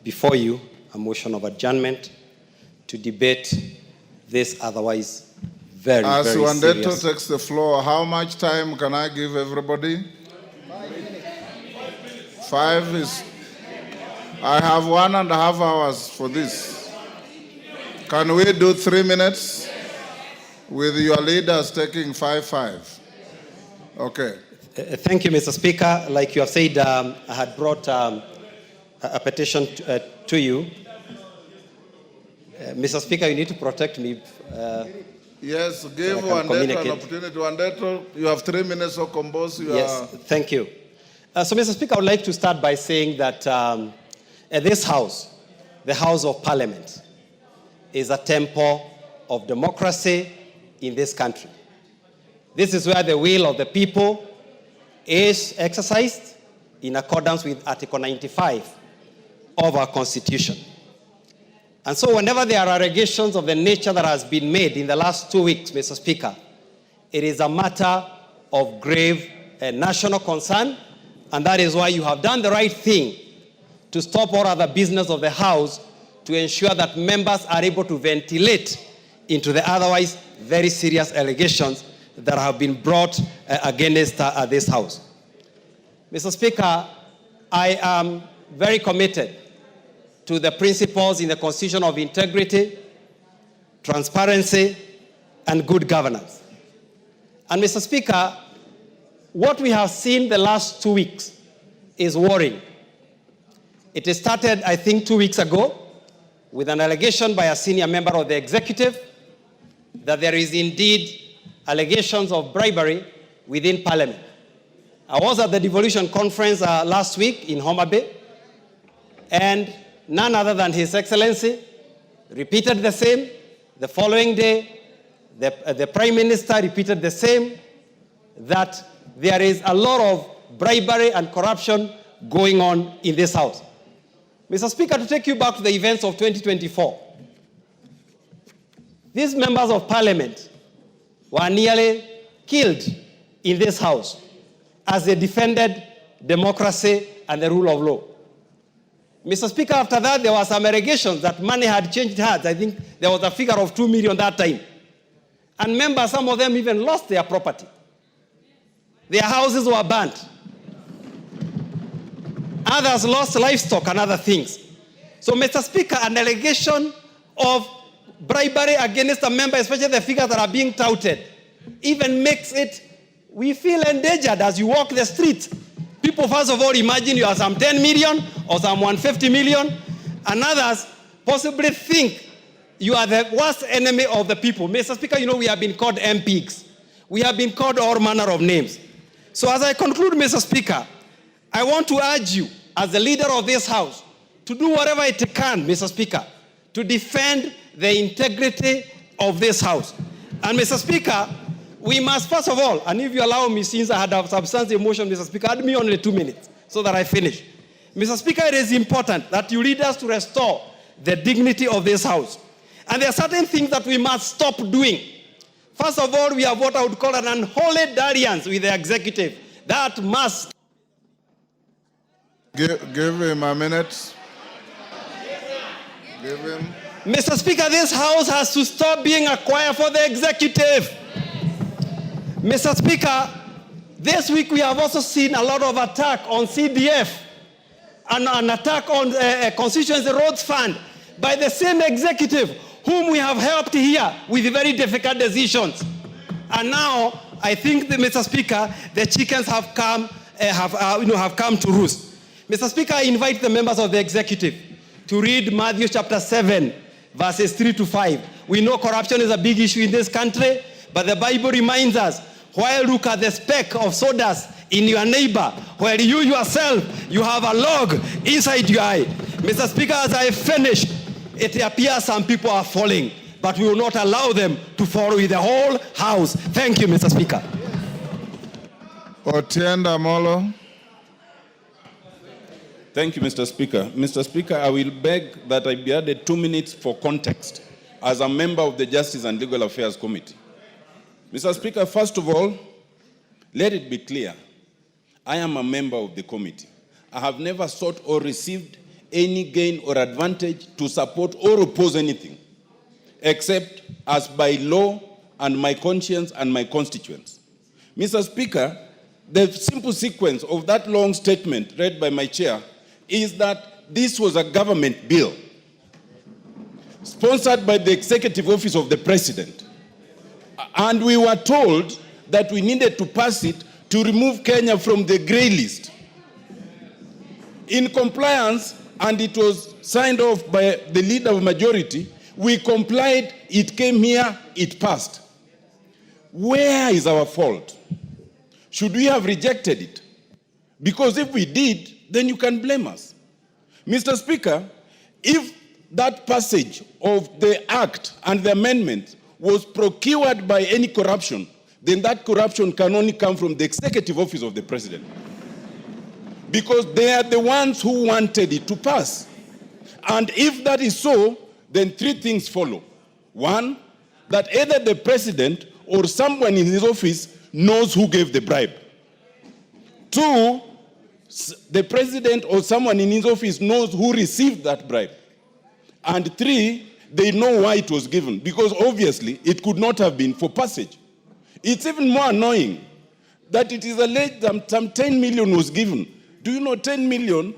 before you a motion of adjournment to debate this otherwise very, very serious. As Wandeto takes the floor, how much time can I give everybody? 5 minutes. 5 is... I have 1.5 hours for this. Can we do 3 minutes? With your leaders taking 5. Okay. Thank you, Mr. Speaker. Like you have said, I had brought a petition to you. Mr. Speaker, you need to protect me. Yes, give Wandeto an opportunity. Wandeto, you have 3 minutes to compose your... Yes, thank you. So, Mr. Speaker, I would like to start by saying that this House, the House of Parliament, is a temple of democracy in this country. This is where the will of the people is exercised in accordance with Article 95 of our Constitution. And so whenever there are allegations of the nature that has been made in the last 2 weeks, Mr. Speaker, it is a matter of grave national concern, and that is why you have done the right thing to stop all other business of the House to ensure that members are able to ventilate into the otherwise very serious allegations that have been brought against this House. Mr. Speaker, I am very committed to the principles in the Constitution of integrity, transparency, and good governance. And Mr. Speaker, what we have seen the last 2 weeks is worrying. It started, I think, 2 weeks ago with an allegation by a senior member of the executive that there is indeed allegations of bribery within Parliament. I was at the devolution conference last week in Homa Bay, and none other than His Excellency repeated the same. The following day, the Prime Minister repeated the same, that there is a lot of bribery and corruption going on in this House. Mr. Speaker, to take you back to the events of 2024, these members of Parliament were nearly killed in this House as they defended democracy and the rule of law. Mr. Speaker, after that, there were some allegations that money had changed hands. I think there was a figure of 2 million that time. And members, some of them even lost their property. Their houses were burnt. Others lost livestock and other things. So, Mr. Speaker, an allegation of bribery against a member, especially the figures that are being touted, even makes it, we feel endangered as you walk the street. People, first of all, imagine you are some 10 million or some 150 million, and others possibly think you are the worst enemy of the people. Mr. Speaker, you know, we have been called MPs. We have been called all manner of names. So as I conclude, Mr. Speaker, I want to urge you, as the leader of this House, to do whatever it can, Mr. Speaker, to defend the integrity of this House. And Mr. Speaker, we must, first of all, and if you allow me, since I had a substantive motion, Mr. Speaker, add me only 2 minutes so that I finish. Mr. Speaker, it is important that you lead us to restore the dignity of this House. And there are certain things that we must stop doing. First of all, we have what I would call an unholy dalliance with the executive. That must... Give him a minute. Give him. Mr. Speaker, this House has to stop being a choir for the executive. Mr. Speaker, this week we have also seen a lot of attack on CDF and an attack on Constituency Roads Fund by the same executive whom we have helped here with very difficult decisions. And now, I think, Mr. Speaker, the chickens have come to roost. Mr. Speaker, I invite the members of the executive to read Matthew chapter 7, verses 3 to 5. We know corruption is a big issue in this country, but the Bible reminds us, while look at the speck of sawdust in your neighbor, while you yourself, you have a log inside your eye. Mr. Speaker, as I finish, it appears some people are falling, but we will not allow them to fall with the whole House. Thank you, Mr. Speaker. Otienda Molo. Thank you, Mr. Speaker. Mr. Speaker, I will beg that I be added 2 minutes for context as a member of the Justice and Legal Affairs Committee. Mr. Speaker, first of all, let it be clear, I am a member of the committee. I have never sought or received any gain or advantage to support or oppose anything, except as by law and my conscience and my constituents. Mr. Speaker, the simple sequence of that long statement read by my chair is that this was a government bill sponsored by the Executive Office of the President. And we were told that we needed to pass it to remove Kenya from the grey list. In compliance, and it was signed off by the leader of majority, we complied, it came here, it passed. Where is our fault? Should we have rejected it? Because if we did, then you can blame us. Mr. Speaker, if that passage of the act and the amendment was procured by any corruption, then that corruption can only come from the Executive Office of the President. Because they are the ones who wanted it to pass. And if that is so, then three things follow. One, that either the President or someone in his office knows who gave the bribe. Two, the President or someone in his office knows who received that bribe. And three, they know why it was given, because obviously it could not have been for passage. It's even more annoying that it is alleged that some 10 million was given. Do you know 10 million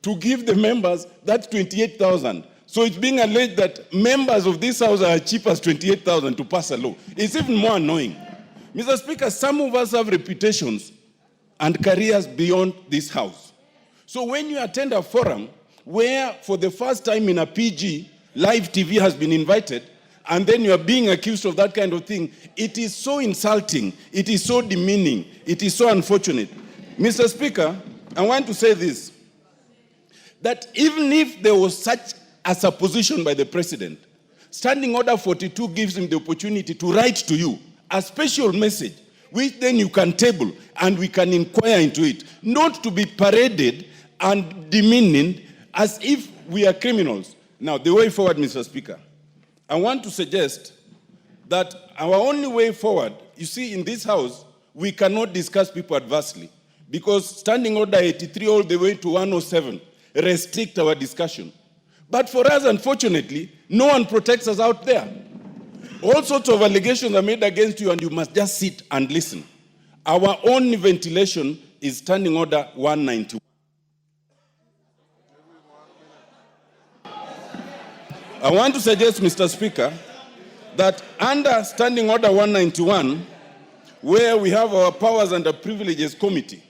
to give the members, that's 28,000. So it's being alleged that members of this house are cheap as 28,000 to pass a law. It's even more annoying. Mr. Speaker, some of us have reputations and careers beyond this house. So when you attend a forum where for the first time in a PG, live TV has been invited, and then you are being accused of that kind of thing, it is so insulting, it is so demeaning, it is so unfortunate. Mr. Speaker, I want to say this, that even if there was such a supposition by the President, Standing Order 42 gives him the opportunity to write to you a special message, which then you can table and we can inquire into it, not to be paraded and demeaning as if we are criminals. Now, the way forward, Mr. Speaker, I want to suggest that our only way forward, you see, in this house, we cannot discuss people adversely because Standing Order 83 all the way to 107 restrict our discussion. But for us, unfortunately, no one protects us out there. All sorts of allegations are made against you and you must just sit and listen. Our only ventilation is Standing Order 191. I want to suggest, Mr. Speaker, that under Standing Order 191, where we have our Powers and Privileges Committee,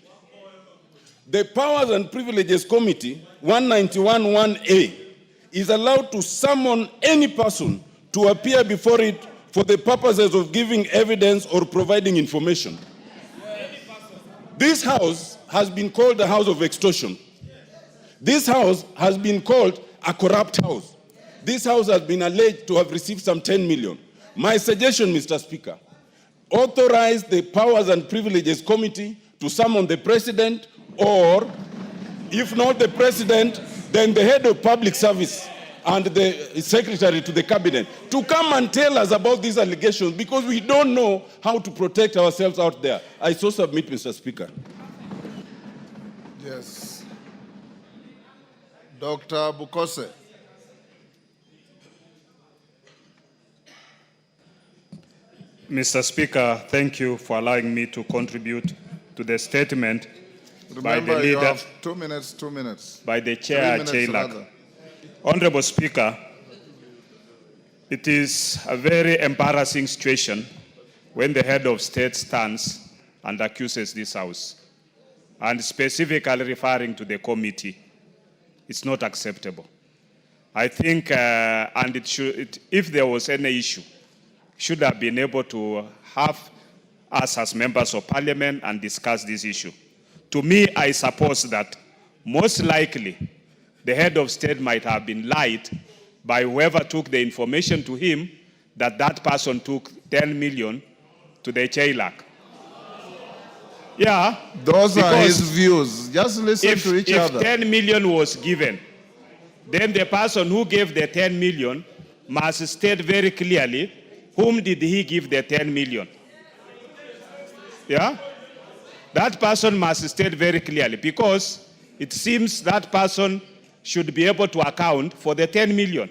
the Powers and Privileges Committee, 191(1)(a), is allowed to summon any person to appear before it for the purposes of giving evidence or providing information. This house has been called the house of extortion. This house has been called a corrupt house. This house has been alleged to have received some 10 million. My suggestion, Mr. Speaker, authorize the Powers and Privileges Committee to summon the President, or if not the President, then the head of public service and the secretary to the cabinet to come and tell us about these allegations, because we don't know how to protect ourselves out there. I so submit, Mr. Speaker. Yes. Dr. Bukose. Mr. Speaker, thank you for allowing me to contribute to the statement. Remember, by the leader, you have 2 minutes. By the chair, Chailak. Honorable Speaker, it is a very embarrassing situation when the head of state stands and accuses this house, and specifically referring to the committee. It's not acceptable. I think, and it should, if there was any issue, should have been able to have us as members of parliament and discuss this issue. To me, I suppose that most likely the head of state might have been lied by whoever took the information to him that that person took 10 million to the Chailak. Yeah. Those are his views. Just listen to each other. If 10 million was given, then the person who gave the 10 million must state very clearly whom did he give the 10 million. Yeah? That person must state very clearly, because it seems that person should be able to account for the 10 million.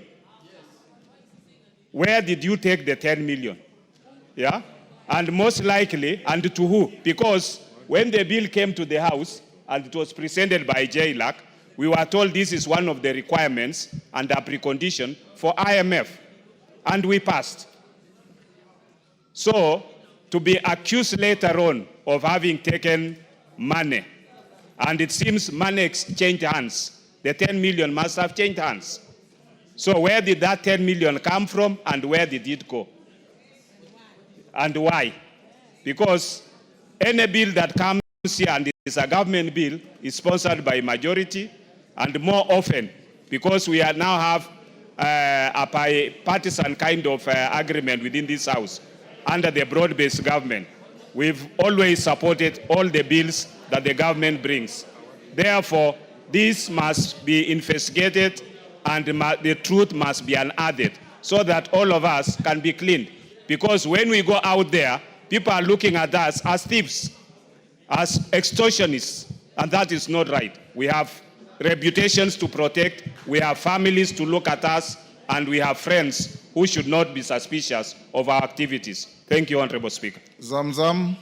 Where did you take the 10 million? Yeah? And most likely, and to who? Because when the bill came to the House, and it was presented by JLAC, we were told this is one of the requirements and a precondition for IMF. And we passed. So, to be accused later on of having taken money, and it seems money exchanged hands, the 10 million must have changed hands. So where did that 10 million come from, and where did it go? And why? Because any bill that comes here and is a government bill is sponsored by majority, and more often, because we now have a bipartisan kind of agreement within this House, under the broad-based government, we've always supported all the bills that the government brings. Therefore, this must be investigated, and the truth must be unearthed so that all of us can be cleaned. Because when we go out there, people are looking at us as thieves, as extortionists, and that is not right. We have reputations to protect, we have families to look at us, and we have friends who should not be suspicious of our activities. Thank you, Honorable Speaker. Zamzam.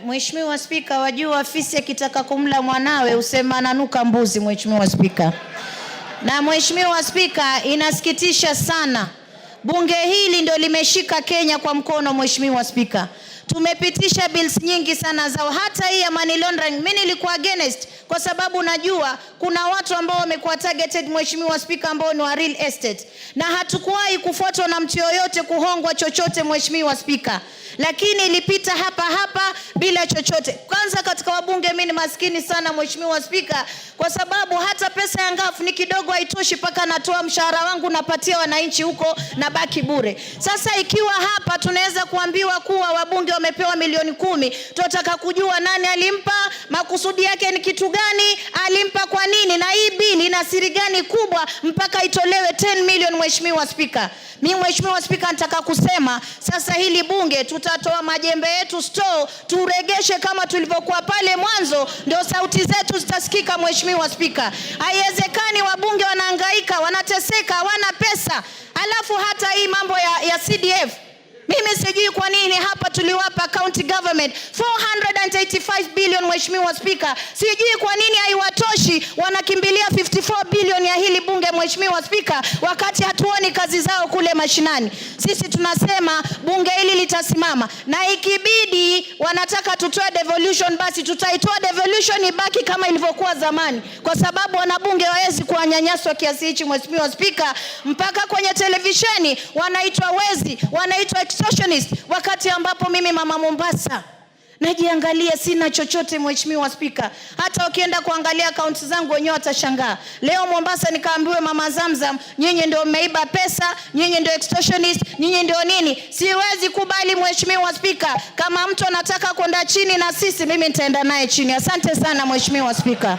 Mheshimiwa Spika, wajua afisi akitaka kumla mwanawe usema ananuka mbuzi, Mheshimiwa Spika. Na Mheshimiwa Spika, inasikitisha sana. Bunge hili ndio limeshika Kenya kwa mkono, Mheshimiwa Spika. Tumepitisha bills nyingi sana zao, hata hii ya money laundering. Mimi nilikuwa against kwa sababu najua kuna watu ambao wamekuwa targeted, Mheshimiwa Spika, ambao ni wa real estate. Na hatukuwahi kufuatwa na mtu yoyote kuhongwa chochote, Mheshimiwa Spika. Lakini ilipita hapa bila chochote. Kwanza katika wabunge mimi ni maskini sana, Mheshimiwa Spika, kwa sababu hata pesa ya ngafu ni kidogo, haitoshi paka natoa mshahara wangu napatia wananchi huko na baki bure. Sasa ikiwa hapa tunaweza kuambiwa kuwa wabunge wamepewa milioni 10, tunataka kujua nani alimpa, makusudi yake ni kitu gani, alimpa kwa nini, na hii bili ina siri gani kubwa mpaka itolewe 10 million, Mheshimiwa Spika. Mimi Mheshimiwa Spika nataka kusema sasa hili bunge tutatoa majembe yetu store, turegeshe kama tulivyokuwa pale mwanzo, ndio sauti zetu zitasikika, Mheshimiwa Spika. Haiwezekani wabunge wanahangaika, wanateseka, hawana pesa. Alafu hata hii mambo ya CDF, mimi sijui kwa nini hapa tuliwapa county government 485 billion, Mheshimiwa Spika. Sijui kwa nini haiwatoshi, wanakimbilia 54 billion ya hili bunge, Mheshimiwa Spika, wakati hatuoni kazi zao kule mashinani. Sisi tunasema bunge hili litasimama, na ikibidi wanataka tutoe devolution, basi tutaitoa devolution ibaki kama ilivyokuwa zamani, kwa sababu wanabunge hawezi kuwanyanyaswa kiasi hichi, Mheshimiwa Spika, mpaka kwenye televisheni wanaitwa wezi, wanaitwa extortionist, wakati ambapo mimi mama Mombasa najiangalia sina chochote, Mheshimiwa Spika. Hata ukienda kuangalia accounts zangu wenyewe watashangaa. Leo Mombasa nikaambiwe mama Zamzam, nyinyi ndio mmeiba pesa, nyinyi ndio extortionist, nyinyi ndio nini. Siwezi kubali, Mheshimiwa Spika. Kama mtu anataka kwenda chini na sisi, mimi nitaenda naye chini. Asante sana, Mheshimiwa Spika.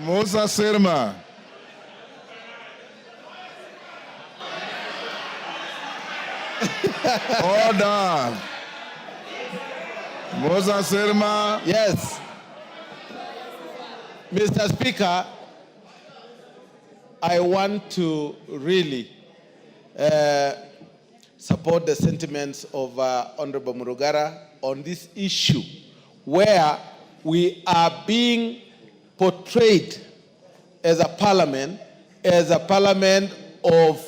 Musa Sirma. Order. Musa Sirma. Yes. Mr. Speaker, I want to really support the sentiments of Honorable Murugara on this issue, where we are being portrayed as a parliament of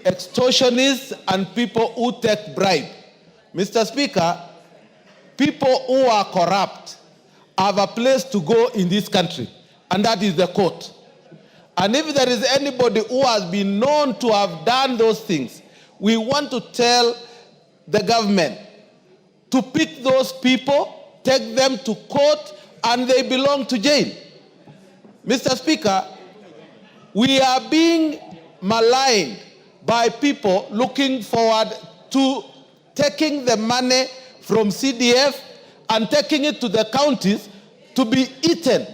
extortionists and people who take bribe. Mr. Speaker, people who are corrupt have a place to go in this country, and that is the court. And if there is anybody who has been known to have done those things, we want to tell the government to pick those people, take them to court, and they belong to jail. Mr. Speaker, we are being maligned by people looking forward to taking the money from CDF and taking it to the counties to be eaten.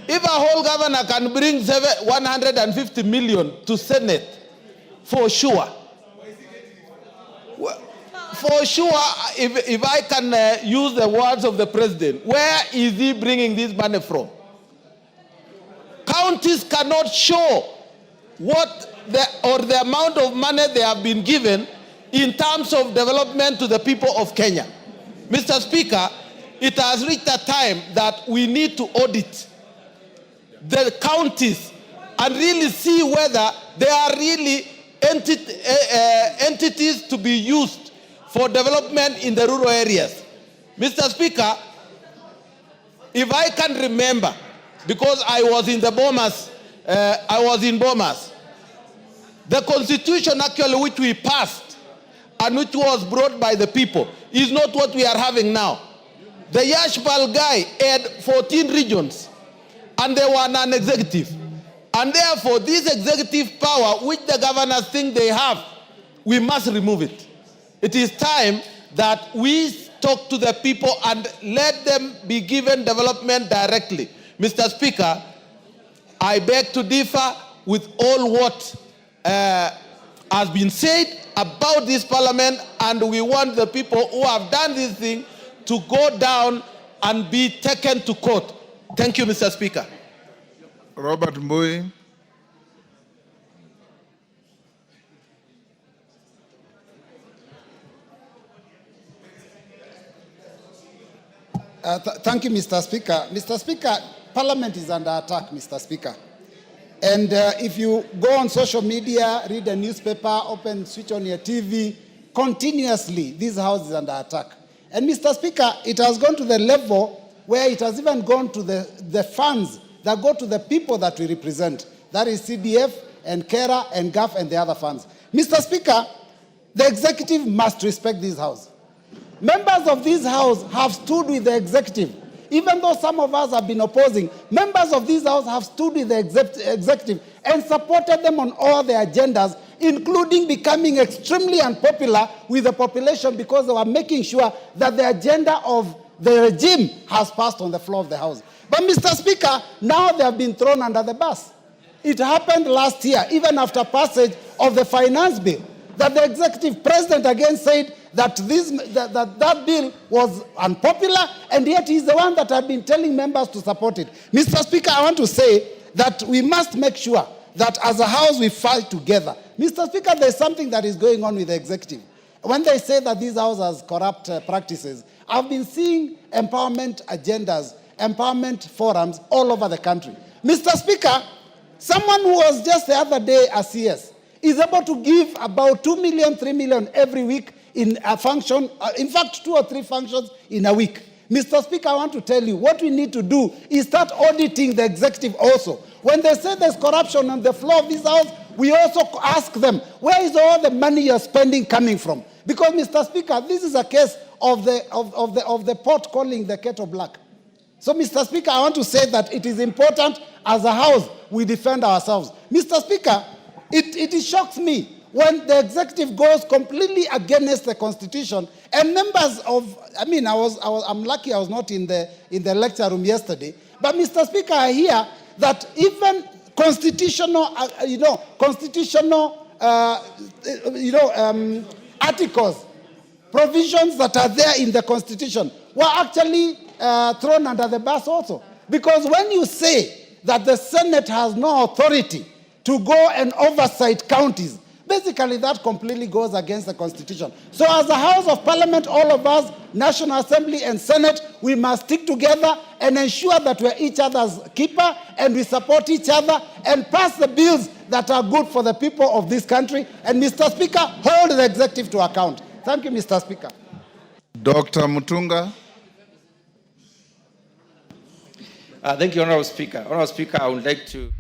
If a whole governor can bring 150 million to Senate, for sure, for sure, if I can use the words of the president, where is he bringing this money from? Counties cannot show the amount of money they have been given in terms of development to the people of Kenya. Mr. Speaker, it has reached a time that we need to audit the counties and really see whether they are really entities to be used for development in the rural areas. Mr. Speaker, if I can remember, because I was in the Bomas, the constitution actually which we passed and which was brought by the people is not what we are having now. The Yashbal guy had 14 regions and they were non-executive. And therefore, this executive power which the governors think they have, we must remove it. It is time that we talk to the people and let them be given development directly. Mr. Speaker, I beg to differ with all what has been said about this parliament, and we want the people who have done this thing to go down and be taken to court. Thank you, Mr. Speaker. Robert Mbui. Thank you, Mr. Speaker. Mr. Speaker, Parliament is under attack, Mr. Speaker. And if you go on social media, read a newspaper, switch on your TV, continuously, this house is under attack. And Mr. Speaker, it has gone to the level where it has even gone to the funds that go to the people that we represent. That is CDF and KERA and GAF and the other funds. Mr. Speaker, the executive must respect this house. Members of this house have stood with the executive. Even though some of us have been opposing, members of this house have stood with the executive and supported them on all their agendas, including becoming extremely unpopular with the population because they were making sure that the agenda of the regime has passed on the floor of the house. But Mr. Speaker, now they have been thrown under the bus. It happened last year, even after passage of the finance bill, that the executive president again said that that bill was unpopular, and yet he's the one that had been telling members to support it. Mr. Speaker, I want to say that we must make sure that as a house we fight together. Mr. Speaker, there's something that is going on with the executive. When they say that this house has corrupt practices, I've been seeing empowerment agendas, empowerment forums all over the country. Mr. Speaker, someone who was just the other day a CS is able to give about 2 million, 3 million every week in a function, in fact, 2 or 3 functions in a week. Mr. Speaker, I want to tell you, what we need to do is start auditing the executive also. When they say there's corruption on the floor of this house, we also ask them, where is all the money you're spending coming from? Because, Mr. Speaker, this is a case of the pot calling the kettle black. So, Mr. Speaker, I want to say that it is important as a house we defend ourselves. Mr. Speaker, it shocks me when the executive goes completely against the Constitution, and members of, I'm lucky I was not in the lecture room yesterday, but Mr. Speaker, I hear that even constitutional articles, provisions that are there in the Constitution were actually thrown under the bus also. Because when you say that the Senate has no authority to go and oversight counties, basically that completely goes against the Constitution. So as a House of Parliament, all of us, National Assembly and Senate, we must stick together and ensure that we're each other's keeper and we support each other and pass the bills that are good for the people of this country. And Mr. Speaker, hold the executive to account. Thank you, Mr. Speaker. Dr. Mutunga. Thank you, Honorable Speaker. Honorable Speaker, I would like to